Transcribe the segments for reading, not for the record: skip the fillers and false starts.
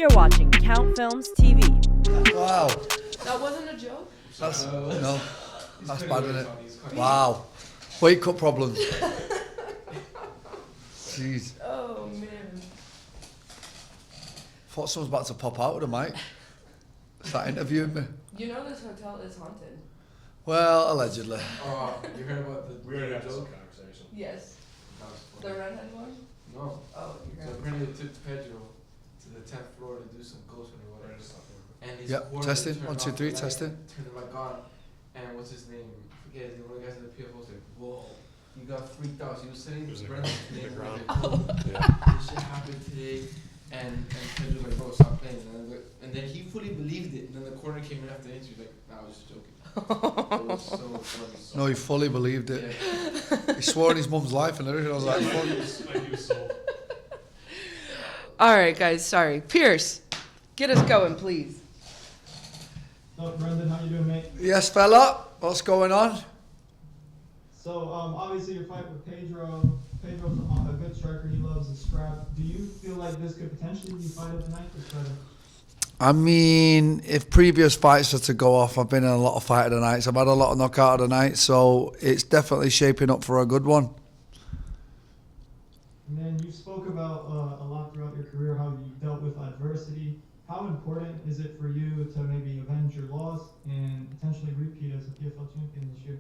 You're watching CountFilms TV. Wow. That wasn't a joke? That's, no, that's bad, isn't it? Wow. Weight cut problems. Jeez. Oh, man. Thought someone's about to pop out of the mic. Start interviewing me. You know this hotel is haunted? Well, allegedly. Oh, you heard about the We already had this joke? conversation. Yes. That was The funny. redhead one? No. Oh, you're So right. apparently they took Pedro to the 10th floor to do some ghost hunting or whatever. And his Yep, coordinator testing. turned 1, 2, off 3, the light, testing. Turned the mic on. And what's his name? Forget his name. One of the guys at the PFL was like, whoa. He got freaked out. He was sitting He was in the Brendan's ground. name, In the was ground. like, Yeah. this shit happened today. And Pedro was like, bro, stop playing. And then he fully believed it. And then the corner came in after the interview, like, nah, I was just joking. It was so funny. No, he fully believed it. Yeah. He swore on his mum's life and everything. I was like, fuck. Like you sold. All right, guys. Sorry. Pierce, get us going, please. What's up, Brendan? How you doing, mate? Yes, fella. What's going on? So, obviously your fight with Pedro. Pedro's a good striker. He loves a scrap. Do you feel like this could potentially be fight of the night for Pedro? I mean, if previous fights are to go off, I've been in a lot of fight of the nights. I've had a lot of knockout of the night, so it's definitely shaping up for a good one. And then you spoke about a lot throughout your career how you dealt with adversity. How important is it for you to maybe avenge your loss and potentially repeat as a PFL champion this year?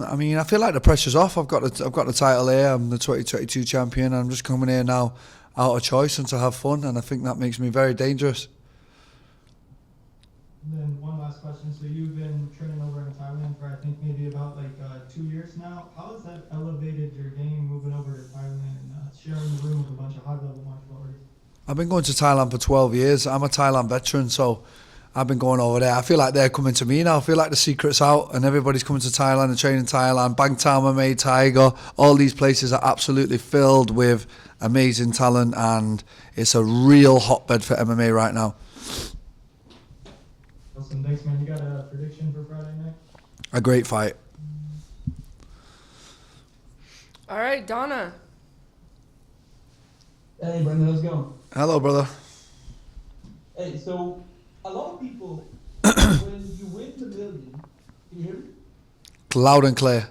I mean, I feel like the pressure's off. I've got the title here. I'm the 2022 champion. I'm just coming here now out of choice and to have fun, and I think that makes me very dangerous. And then one last question. So you've been training over in Thailand for I think maybe about 2 years now. How has that elevated your game moving over to Thailand and sharing the room with a bunch of high-level martial artists? I've been going to Thailand for 12 years. I'm a Thailand veteran, so I've been going over there. I feel like they're coming to me now. I feel like the secret's out and everybody's coming to Thailand and training in Thailand. Bangtan MMA, Tiger, all these places are absolutely filled with amazing talent, and it's a real hotbed for MMA right now. Awesome. Thanks, man. You got a prediction for Friday night? A great fight. All right, Donna. Hey, Brendan, how's it going? Hello, brother. Hey, so a lot of people, when you win the million, can you hear me? Loud and clear.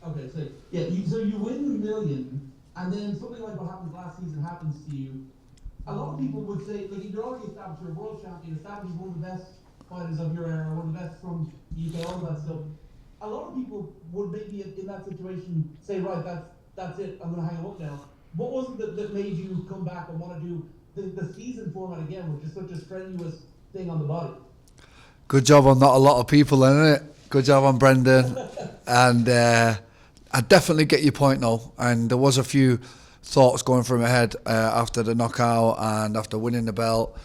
Okay, so yeah, so you win the million, and then something like what happened last season happens to you. A lot of people would say, like, you're already established, you're a world champion, established one of the best fighters of your era, one of the best from the UK, all that stuff. A lot of people would maybe in that situation say, right, that's it, I'm going to hang him up now. What was it that made you come back and want to do the season format again, which is such a strenuous thing on the body? Good job on not a lot of people, then, isn't it? Good job on Brendan. And I definitely get your point, though. And there was a few thoughts going through my head after the knockout and after winning the belt.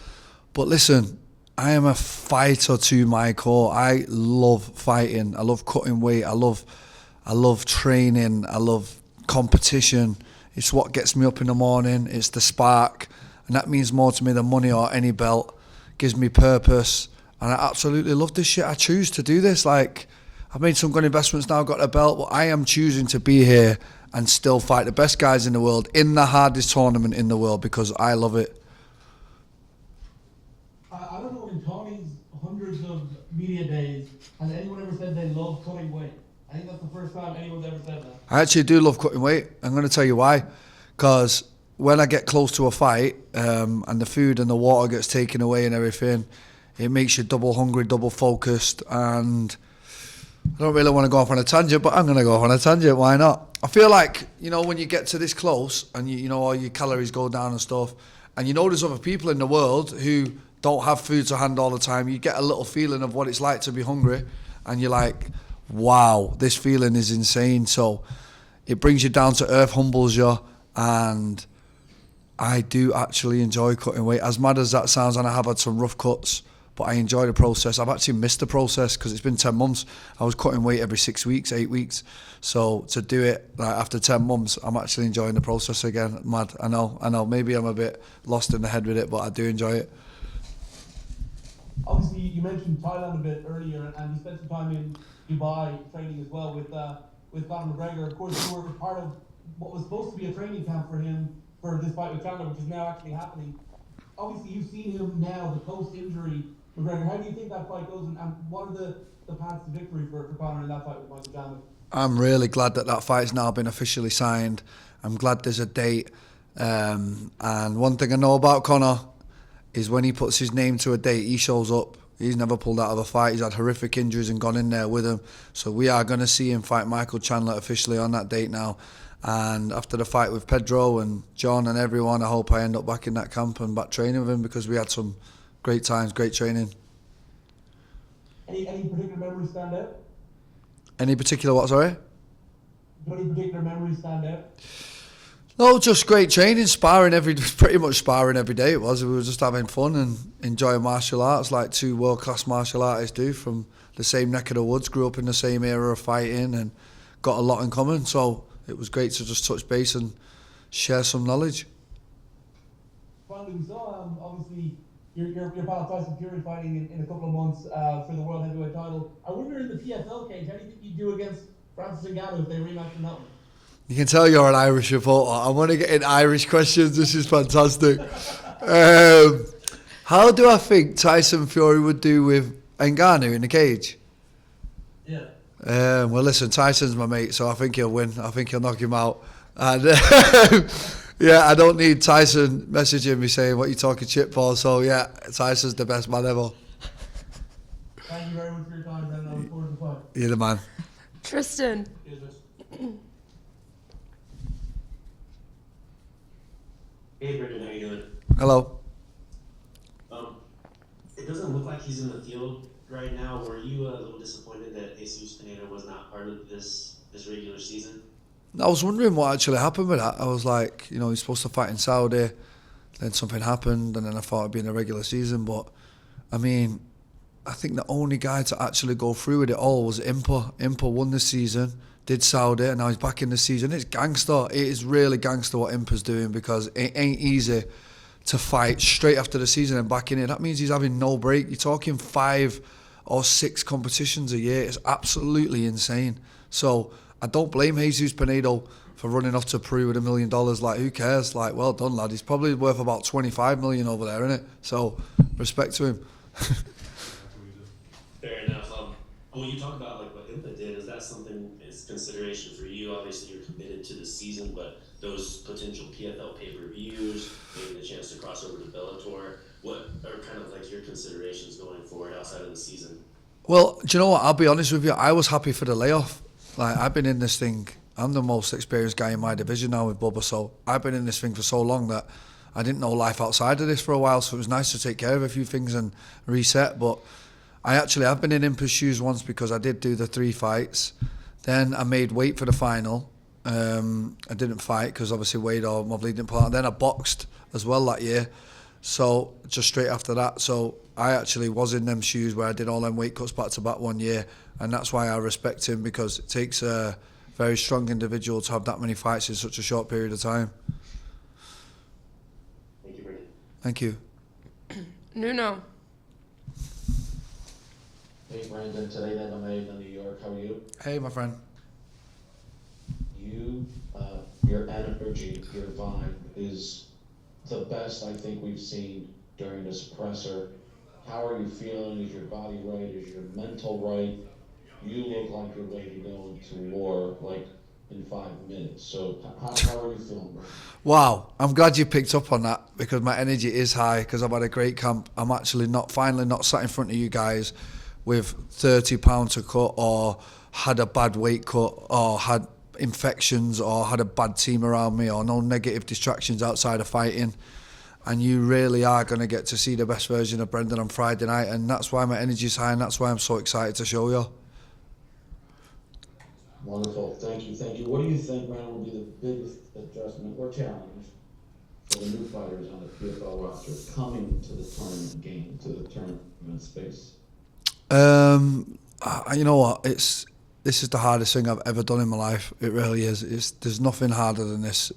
But listen, I am a fighter to my core. I love fighting. I love cutting weight. I love training. I love competition. It's what gets me up in the morning. It's the spark. And that means more to me than money or any belt. Gives me purpose. And I absolutely love this shit. I choose to do this. Like, I've made some good investments now, got a belt, but I am choosing to be here and still fight the best guys in the world in the hardest tournament in the world because I love it. I don't know, in Tony's hundreds of media days, has anyone ever said they love cutting weight? I think that's the first time anyone's ever said that. I actually do love cutting weight. I'm going to tell you why. Because when I get close to a fight and the food and the water gets taken away and everything, it makes you double hungry, double focused. And I don't really want to go off on a tangent, but I'm going to go off on a tangent. Why not? I feel like, when you get to this close and you know all your calories go down and stuff, and there's other people in the world who don't have food to hand all the time, you get a little feeling of what it's like to be hungry, and you're like, wow, this feeling is insane. So it brings you down to earth, humbles you, and I do actually enjoy cutting weight. As mad as that sounds, and I have had some rough cuts, but I enjoy the process. I've actually missed the process because it's been 10 months. I was cutting weight every 6 weeks, 8 weeks. So to do it after 10 months, I'm actually enjoying the process again. Mad, I know. Maybe I'm a bit lost in the head with it, but I do enjoy it. Obviously, you mentioned Thailand a bit earlier, and you spent some time in Dubai training as well with Conor McGregor. Of course, you were part of what was supposed to be a training camp for him for this fight with Chandler, which is now actually happening. obviously you've seen him now, the post-injury McGregor. How do you think that fight goes, and what are the paths to victory for Conor in that fight with Michael Chandler? I'm really glad that fight's now been officially signed. I'm glad there's a date. And one thing I know about Conor is when he puts his name to a date, he shows up. He's never pulled out of a fight. He's had horrific injuries and gone in there with him. So we are going to see him fight Michael Chandler officially on that date now. And after the fight with Pedro and John and everyone, I hope I end up back in that camp and back training with him, because we had some great times, great training. Any particular memories stand out? Any particular what, sorry? Do any particular memories stand out? No, just great training, pretty much sparring every day it was. We were just having fun and enjoying martial arts like two world-class martial artists do, from the same neck of the woods, grew up in the same era of fighting and got a lot in common. So it was great to just touch base and share some knowledge. Finally, we saw obviously your pal Tyson Fury fighting in a couple of months for the World Heavyweight title. I wonder in the PFL cage, how do you think you do against Francis Ngannou if they rematch in that one? You can tell you're an Irish reporter. I want to get in Irish questions. This is fantastic. How do I think Tyson Fury would do with Ngannou in the cage? Yeah. Well, listen, Tyson's my mate, so I think he'll win. I think he'll knock him out. And yeah, I don't need Tyson messaging me saying what you talking shit for. So yeah, Tyson's the best man ever. Thank you very much for your time, Brendan. I look forward to the fight. You're the man. Tristan. Hey Brendan, how you doing? Hello. It doesn't look like he's in the field right now. Were you a little disappointed that Jesus Pineda was not part of this regular season? I was wondering what actually happened with that. I was like, he's supposed to fight in Saudi, then something happened, and then I thought it'd be in a regular season. But I mean, I think the only guy to actually go through with it all was Impa. Impa won this season, did Saudi, and now he's back in the season. It's gangster. It is really gangster what Impa's doing, because it ain't easy to fight straight after the season and back in it. That means he's having no break. You're talking 5 or 6 competitions a year. It's absolutely insane. So I don't blame Jesus Pinedo for running off to Peru with $1 million. Like, who cares? Like, well done, lad. He's probably worth about 25 million over there, isn't it? So respect to him. Fair enough. When you talk about like what Impa did, is that something is consideration for you? Obviously, you're committed to the season, but those potential PFL pay-per-views, maybe the chance to cross over to Bellator, what are kind of like your considerations going forward outside of the season? Well, do you know what? I'll be honest with you. I was happy for the layoff. Like, I've been in this thing. I'm the most experienced guy in my division now with Bubba, so I've been in this thing for so long that I didn't know life outside of this for a while, so it was nice to take care of a few things and reset. But I've been in Impa's shoes once, because I did do the 3 fights. Then I made weight for the final. I didn't fight because obviously Wade or Mobley didn't pull out. Then I boxed as well that year. So just straight after that. So I actually was in them shoes where I did all them weight cuts back to back one year. And that's why I respect him, because it takes a very strong individual to have that many fights in such a short period of time. Thank you, Brendan. Thank you. Nuno. Hey Brandon, today in MMA in New York, how are you? Hey, my friend. Your energy, your vibe is the best I think we've seen during this presser. How are you feeling? Is your body right? Is your mental right? You look like you're ready to go into war like in 5 minutes. So how are you feeling, bro? Wow, I'm glad you picked up on that, because my energy is high, because I've had a great camp. I'm actually finally not sat in front of you guys with 30 pounds to cut, or had a bad weight cut, or had infections, or had a bad team around me, or no negative distractions outside of fighting. And you really are going to get to see the best version of Brendan on Friday night, and that's why my energy's high, and that's why I'm so excited to show you. Wonderful, thank you. What do you think, Brandon, will be the biggest adjustment or challenge for the new fighters on the PFL roster coming to the tournament game, to the tournament space? You know what? This is the hardest thing I've ever done in my life. It really is. There's nothing harder than this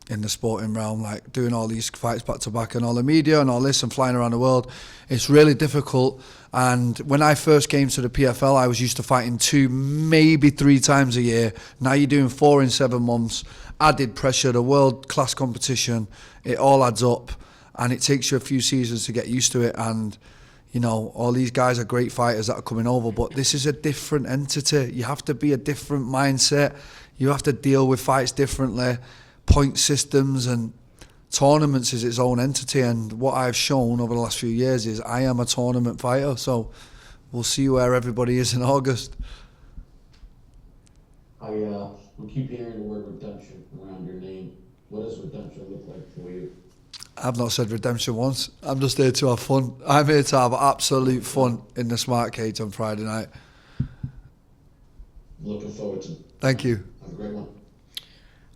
in the sporting realm. Like, doing all these fights back to back, and all the media and all this, and flying around the world. It's really difficult. And when I first came to the PFL, I was used to fighting 2, maybe 3 times a year. Now you're doing 4 in 7 months. Added pressure, the world class competition. It all adds up. and it takes you a few seasons to get used to it. And you know, all these guys are great fighters that are coming over, but this is a different entity. You have to be a different mindset. You have to deal with fights differently. Point systems and tournaments is its own entity, and what I've shown over the last few years is I am a tournament fighter, so we'll see where everybody is in August. We keep hearing the word redemption around your name. What does redemption look like for you? I've not said redemption once. I'm just here to have fun. I'm here to have absolute fun in the Smart Cage on Friday night. Looking forward to it. Thank you. Have a great one.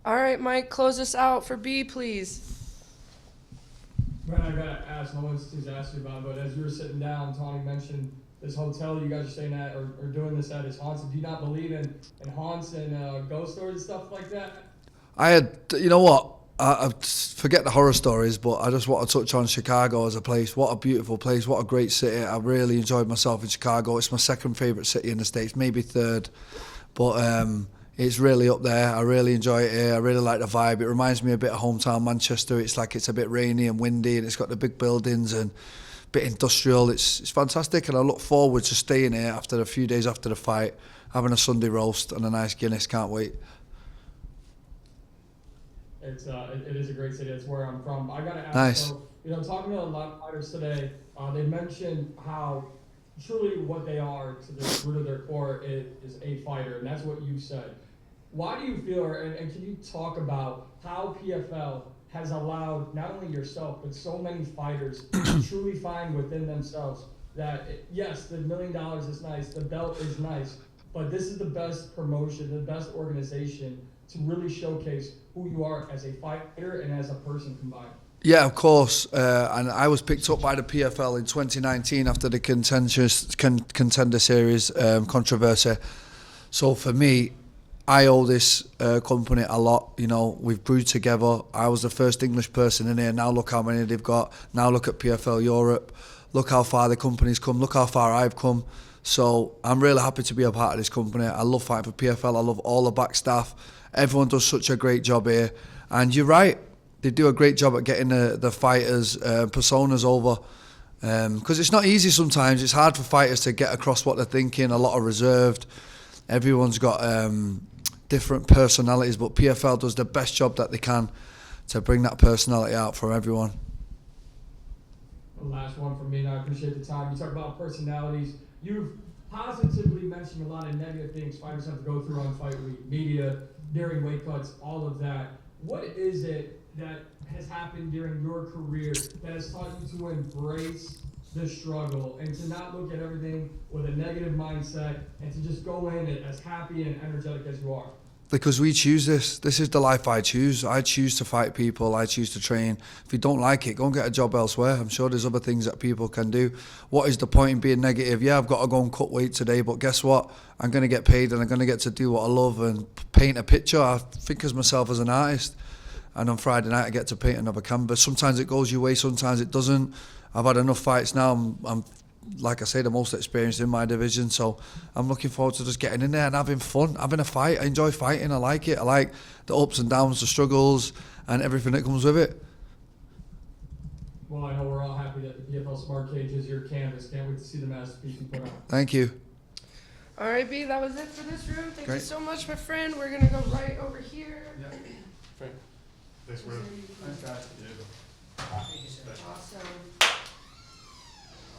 All right, Mike, close us out for B, please. Brent, I gotta ask, no one's asked you about it, but as you were sitting down, Tony mentioned this hotel you guys are staying at or doing this at is haunted. Do you not believe in haunts and ghost stories and stuff like that? You know what? I forget the horror stories, but I just want to touch on Chicago as a place. What a beautiful place. What a great city. I really enjoyed myself in Chicago. It's my second favourite city in the States, maybe third. But it's really up there. I really enjoy it here. I really like the vibe. It reminds me a bit of hometown Manchester. It's like it's a bit rainy and windy, and it's got the big buildings and a bit industrial. It's fantastic, and I look forward to staying here after a few days after the fight, having a Sunday roast and a nice Guinness. Can't wait. It is a great city. That's where I'm from. I gotta ask. Nice. So, talking to a lot of fighters today, they mentioned how truly what they are to the root of their core is a fighter, and that's what you said. Why do you feel, and can you talk about how PFL has allowed not only yourself but so many fighters to truly find within themselves that yes, the $1 million is nice, the belt is nice, but this is the best promotion, the best organization to really showcase who you are as a fighter and as a person combined? Yeah, of course. And I was picked up by the PFL in 2019 after the Contender Series controversy. So for me, I owe this company a lot. You know, we've brewed together. I was the first English person in here. Now look how many they've got. Now look at PFL Europe. Look how far the company's come. Look how far I've come. So I'm really happy to be a part of this company. I love fighting for PFL. I love all the back staff. Everyone does such a great job here. And you're right. They do a great job at getting the fighters' personas over. Because it's not easy sometimes. It's hard for fighters to get across what they're thinking. A lot are reserved. Everyone's got different personalities, but PFL does the best job that they can to bring that personality out for everyone. The last one from me, and I appreciate the time. You talk about personalities. You've positively mentioned a lot of negative things fighters have to go through on fight week, media, during weight cuts, all of that. What is it that has happened during your career that has taught you to embrace the struggle and to not look at everything with a negative mindset and to just go in as happy and energetic as you are? Because we choose this. This is the life I choose. I choose to fight people. I choose to train. If you don't like it, go and get a job elsewhere. I'm sure there's other things that people can do. What is the point in being negative? Yeah, I've got to go and cut weight today, but guess what? I'm going to get paid and I'm going to get to do what I love and paint a picture. I think of myself as an artist. And on Friday night, I get to paint another canvas. Sometimes it goes your way, sometimes it doesn't. I've had enough fights now. I'm like I say, the most experienced in my division, so I'm looking forward to just getting in there and having fun, having a fight. I enjoy fighting. I like it. I like the ups and downs, the struggles, and everything that comes with it. Well, I know we're all happy that the PFL Smart Cage is your canvas. Can't wait to see the masterpiece you put out. Thank you. All right, B, that was it for this room. Thank you Great. so much, my friend. We're going to go right over here. Yeah. Frank. Thanks, bro. Nice guy. Awesome.